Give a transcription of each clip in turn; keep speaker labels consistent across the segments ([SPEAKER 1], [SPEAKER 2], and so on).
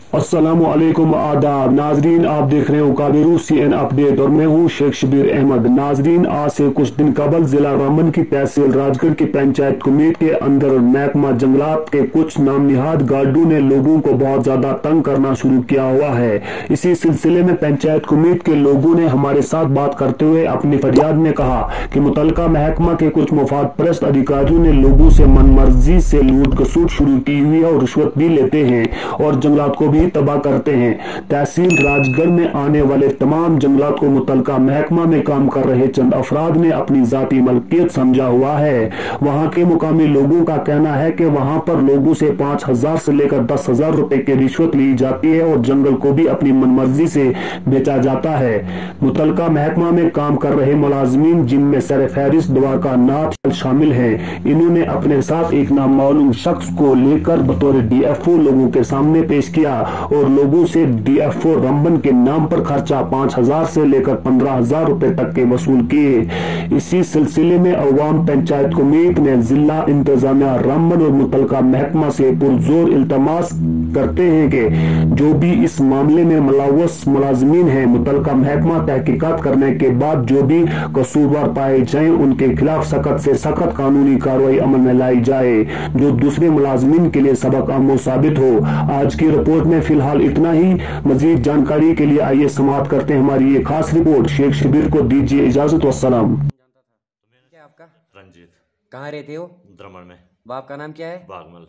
[SPEAKER 1] अस्सलामुअलैकुम आदाब नाजरीन, आप देख रहे हो काबिरू CN अपडेट और मैं हूं शेख शबीर अहमद। नाजरीन, आज से कुछ दिन कबल जिला रामबन की तहसील राजगढ़ की पंचायत कुमीत के अंदर महकमा जंगलात के कुछ नामनिहाद गार्डों ने लोगों को बहुत ज्यादा तंग करना शुरू किया हुआ है। इसी सिलसिले में पंचायत कुमीत के लोगों ने हमारे साथ बात करते हुए अपनी फरियाद में कहा कि मुतलका महकमा के कुछ मुफाद परस्त अधिकारियों ने लोगों से मनमर्जी से लूट खसूट शुरू की हुई है और रिश्वत भी लेते हैं और जंगलात को भी तबाह करते हैं। तहसील राजगढ़ में आने वाले तमाम जंगलात को मुतलका महकमा में काम कर रहे चंद अफराद ने अपनी जाती मलकियत समझा हुआ है। वहां के मुकामी लोगों का कहना है कि वहां पर लोगों से 5,000 से लेकर 10,000 रुपए की रिश्वत ली जाती है और जंगल को भी अपनी मनमर्जी से बेचा जाता है। मुतलका महकमा में काम कर रहे मुलाजमीन, जिनमें सरफहरिस्त द्वारका नाथ शामिल हैं, इन्होंने अपने साथ एक नामालूम शख्स को लेकर बतौर DFO लोगों के सामने पेश किया और लोगों से DFO रामबन के नाम पर खर्चा 5,000 से लेकर 15,000 रुपए तक के वसूल किए। इसी सिलसिले में अवाम पंचायत कुमीत ने जिला इंतजामिया रामबन और मुतलका महकमा से पुरजोर इल्तमास करते हैं कि जो भी इस मामले में मुलव्वस मुलाजमीन हैं, मुतलका महकमा तहकीकात करने के बाद जो भी कसूरवार पाए जाएं उनके खिलाफ सख्त से सख्त कानूनी कार्रवाई अमल में लाई जाए, जो दूसरे मुलाजमीन के लिए सबक आमूज साबित हो। आज की रिपोर्ट में फिलहाल इतना ही। मजीद जानकारी के लिए आइए समाप्त करते हैं हमारी ये खास रिपोर्ट। शेख शबीर को दीजिए इजाजत। वस्सलाम।
[SPEAKER 2] क्या आपका?
[SPEAKER 3] रंजीत।
[SPEAKER 2] कहाँ रहते हो?
[SPEAKER 3] द्रमण में।
[SPEAKER 2] बाप का नाम क्या है?
[SPEAKER 3] बागमल।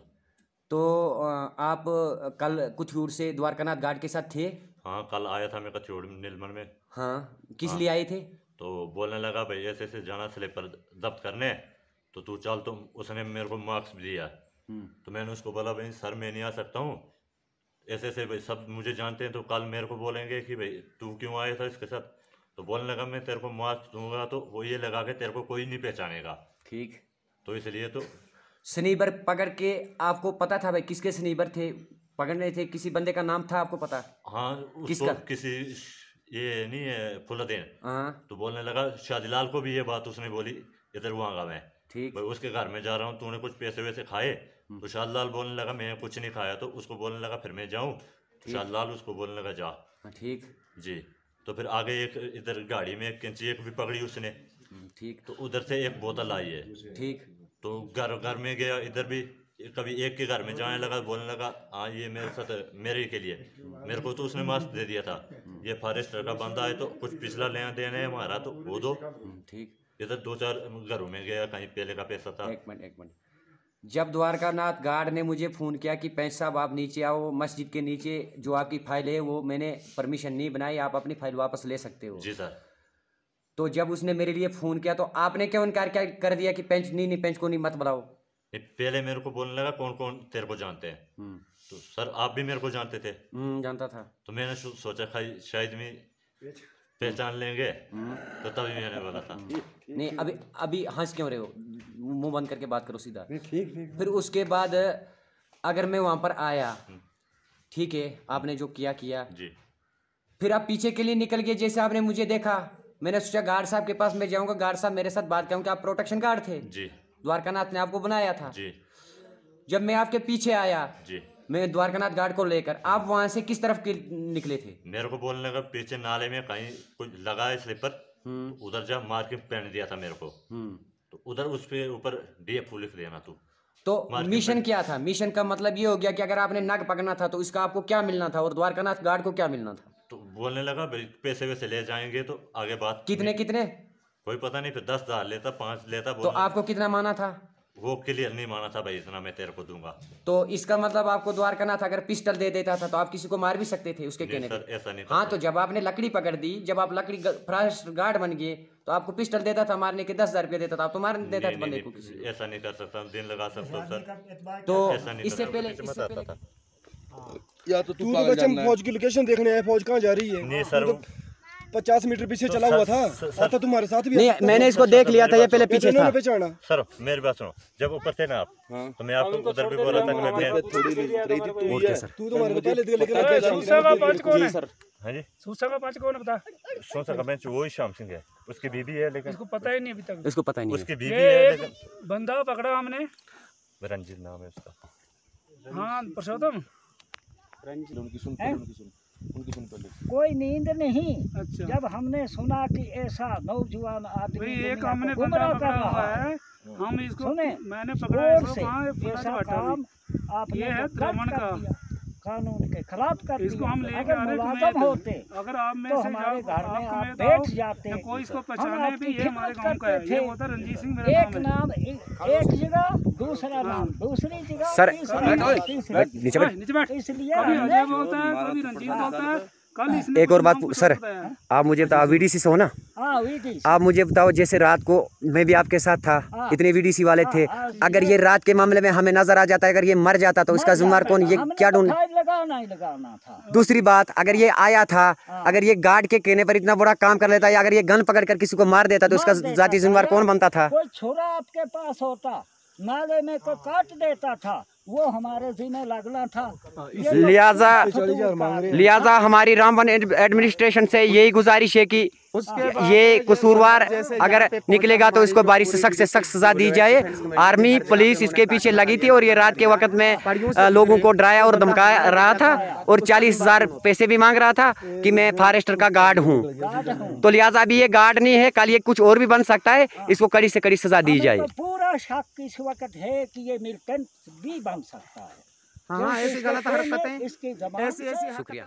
[SPEAKER 2] तो आप कल कुछ से द्वारकानाथ गार्ड के साथ थे?
[SPEAKER 3] हाँ, कल आया था मैं कचौड़ नीलमन में।
[SPEAKER 2] हाँ, किस
[SPEAKER 3] हाँ।
[SPEAKER 2] लिए आए थे?
[SPEAKER 3] तो बोलने लगा भाई ऐसे ऐसे जाना स्लीपर जब्त करने, तो तू चल। तो उसने मेरे को मार्क्स भी दिया। तो मैंने उसको बोला भाई सर मैं नहीं आ सकता हूँ, ऐसे ऐसे भाई सब मुझे जानते हैं, तो कल मेरे को बोलेंगे कि भाई तू क्यों आया था इसके साथ। तो बोलने लगा मैं तेरे को मार्क्स दूंगा तो वो ये लगा के तेरे को कोई नहीं पहचानेगा।
[SPEAKER 2] ठीक।
[SPEAKER 3] तो इसलिए तो
[SPEAKER 2] स्नीबर पकड़ के आपको पता था भाई किसके स्नीबर थे, पकड़ रहे थे? किसी बंदे का नाम था आपको पता?
[SPEAKER 3] हाँ,
[SPEAKER 2] किसका?
[SPEAKER 3] किसी ये नहीं है फुलदेन।
[SPEAKER 2] हाँ।
[SPEAKER 3] तो बोलने लगा शादीलाल को भी ये बात उसने बोली, इधर वो आगा मैं
[SPEAKER 2] ठीक।
[SPEAKER 3] भाई उसके घर में जा रहा हूँ, तूने कुछ पैसे वैसे खाए? तो शादीलाल बोलने लगा मैं कुछ नहीं खाया। तो उसको बोलने लगा फिर मैं जाऊँ? शादीलाल उसको बोलने लगा जा।
[SPEAKER 2] ठीक
[SPEAKER 3] जी। तो फिर आगे एक इधर गाड़ी में एक कैंची एक भी पकड़ी उसने।
[SPEAKER 2] ठीक।
[SPEAKER 3] तो उधर से एक बोतल आई है।
[SPEAKER 2] ठीक।
[SPEAKER 3] तो घर घर में गया, इधर भी कभी एक के घर में जाने लगा, बोलने लगा हाँ ये मेरे साथ मेरे के लिए। मेरे को तो उसने मास्क दे दिया था, ये फॉरेस्टर का बंदा है तो कुछ पिछला लेना देना है हमारा तो वो दो।
[SPEAKER 2] ठीक।
[SPEAKER 3] इधर 2-4 घरों में गया, कहीं पहले का पैसा था।
[SPEAKER 2] एक मिनट। जब द्वारकानाथ गार्ड ने मुझे फ़ोन किया कि पैंच साहब आप नीचे आओ, मस्जिद के नीचे जो आपकी फ़ाइल है वो मैंने परमिशन नहीं बनाई, आप अपनी फ़ाइल वापस ले सकते हो।
[SPEAKER 3] जी सर।
[SPEAKER 2] तो जब उसने मेरे लिए फ़ोन किया तो आपने क्यों इनकार क्या कर दिया कि पेंच नहीं पेंच को नहीं मत बुलाओ?
[SPEAKER 3] पहले मेरे को बोलने लगा कौन कौन तेरे को जानते हैं। तो सर आप भी मेरे को जानते थे?
[SPEAKER 2] जानता था।
[SPEAKER 3] तो मैंने सोचा शायद मैं पहचान लेंगे, तो तभी मैंने बोला था।
[SPEAKER 2] नहीं अभी हंस क्यों रहे हो? मुंह बंद करके बात करो सीधा। ठीक। फिर उसके बाद अगर मैं वहां पर आया, ठीक है, आपने जो किया जी, फिर आप पीछे के लिए निकल गए। जैसे आपने मुझे देखा, मैंने सोचा गार्ड साहब के पास मैं जाऊंगा, गार्ड साहब मेरे साथ बात करूंगा। आप प्रोटेक्शन गार्ड थे जी, द्वारकानाथ ने आपको बनाया था जी। जब मैं आपके पीछे आया जी, मैं द्वारकानाथ गार्ड को लेकर, आप वहां से किस तरफ के निकले थे? मेरे को बोलने लगा पीछे नाले में कहीं कुछ लगा है स्लीपर, उधर जा, मार के पहन दिया था मेरे को। तो उधर उस पे ऊपर DFO लिख देना तू। तो मिशन क्या था? मिशन का मतलब ये हो गया कि अगर आपने नग पकड़ना था तो इसका आपको क्या मिलना था और द्वारकानाथ गार्ड को क्या मिलना था? तो बोलने लगा भाई पैसे वैसे ले जाएंगे तो आगे बात। कितने कोई पता नहीं, फिर 10,000 लेता, 5 लेता। तो आपको कितना माना था? वो क्लियर नहीं माना था भाई, इतना मैं तेरे को दूंगा। तो इसका मतलब आपको द्वारकानाथ अगर पिस्टल दे देता था तो आप किसी को मार भी सकते थे उसके कहने पे? ऐसा नहीं। हाँ, तो जब आपने लकड़ी पकड़ दी, जब आप लकड़ी फॉरेस्ट गार्ड बन गए तो आपको पिस्टल देता था मारने के, 10,000 रुपये देता था, आप तो मार देता था बंदे को। ऐसा नहीं कर सकता, दिन लगा सकता हूँ सर। तो इससे पहले
[SPEAKER 4] या तो तू बच्चे फौज की लोकेशन देखने आया, फौज कहाँ जा रही है?
[SPEAKER 3] नहीं सर,
[SPEAKER 4] 50 मीटर पीछे चला हुआ था, तो तुम्हारे साथ भी
[SPEAKER 2] नहीं, मैंने इसको देख लिया था, ये पहले पीछे था।
[SPEAKER 3] सर मेरी बात सुनो, जब ऊपर थे ना आप, तो मैं आपको उधर भी बोला था कि मैं
[SPEAKER 4] तू तुम्हारे को पहले लेकिन
[SPEAKER 3] हाँ जी, सूसा का 5 कौन बता? सूसा का बेंच वही श्याम सिंह है, उसकी बीबी है, लेकिन इसको पता ही नहीं अभी तक।
[SPEAKER 2] इसको पता ही नहीं,
[SPEAKER 3] उसकी बीबी है, लेकिन
[SPEAKER 5] बंदा पकड़ा हमने,
[SPEAKER 3] रंजीत नाम है उसका।
[SPEAKER 5] हाँ, परसोत्तम कोई नींद नहीं। अच्छा। जब हमने सुना कि ऐसा नौजवान आदमी
[SPEAKER 6] एक हमने बंदा पकड़ा हुआ है, हम इसको मैंने पकड़ा है,
[SPEAKER 5] ऐसा काम आपने भ्रमण का कानून के खिलाफ कर
[SPEAKER 6] इसको हम ले
[SPEAKER 5] अगर मुलाजम होते
[SPEAKER 6] अगर आप में
[SPEAKER 5] तो
[SPEAKER 6] से
[SPEAKER 5] हमारे घर में आप
[SPEAKER 6] तो
[SPEAKER 5] बैठ जाते,
[SPEAKER 6] कोई इसको पहचाने भी ये हमारे गांव का है, ये होता रंजीत सिंह मेरा
[SPEAKER 5] एक नाम एक जगह दूसरा नाम दूसरी जगह
[SPEAKER 2] सर
[SPEAKER 6] नीचे बैठ
[SPEAKER 5] इसलिए
[SPEAKER 6] कभी अजय बोलता है, कभी रंजीत बोलता है। कल इसने
[SPEAKER 2] एक और बात सर, आप मुझे बताओ वीडीसी से हो ना, आप मुझे बताओ जैसे रात को मैं भी आपके साथ था, इतने वीडीसी वाले थे, अगर ये रात के मामले में हमें नजर आ जाता है, अगर ये मर जाता तो इसका जिम्मेदार कौन? ये क्या
[SPEAKER 5] लगाना था।
[SPEAKER 2] दूसरी बात, अगर ये आया था, अगर ये गार्ड के कहने पर इतना बड़ा काम कर लेता है, अगर ये गन पकड़ कर किसी को मार देता तो उसका जाती जिम्मेदार कौन बनता था?
[SPEAKER 5] कोई छोरा आपके पास होता, नाले में कोई काट देता था, वो हमारे जिम्मे लगना था।
[SPEAKER 2] लिहाजा हमारी रामबन एडमिनिस्ट्रेशन से यही गुजारिश है कि ये कसूरवार अगर निकलेगा तो इसको बारी से सख्त सजा दी जाए। आर्मी पुलिस इसके पीछे लगी थी और ये रात के वक्त में लोगों को डराया और धमका रहा था और 40,000 पैसे भी मांग रहा था कि मैं फॉरेस्टर का गार्ड हूँ। तो लिहाजा अभी ये गार्ड नहीं है, कल ये कुछ और भी बन सकता है, इसको कड़ी से कड़ी सजा दी जाए।
[SPEAKER 5] पूरा शक इस वक्त है कि ये मिलिटेंट भी बन सकता है।
[SPEAKER 7] हाँ, ऐसी गलत हरकतें,
[SPEAKER 5] इसकी जमानत।
[SPEAKER 2] शुक्रिया।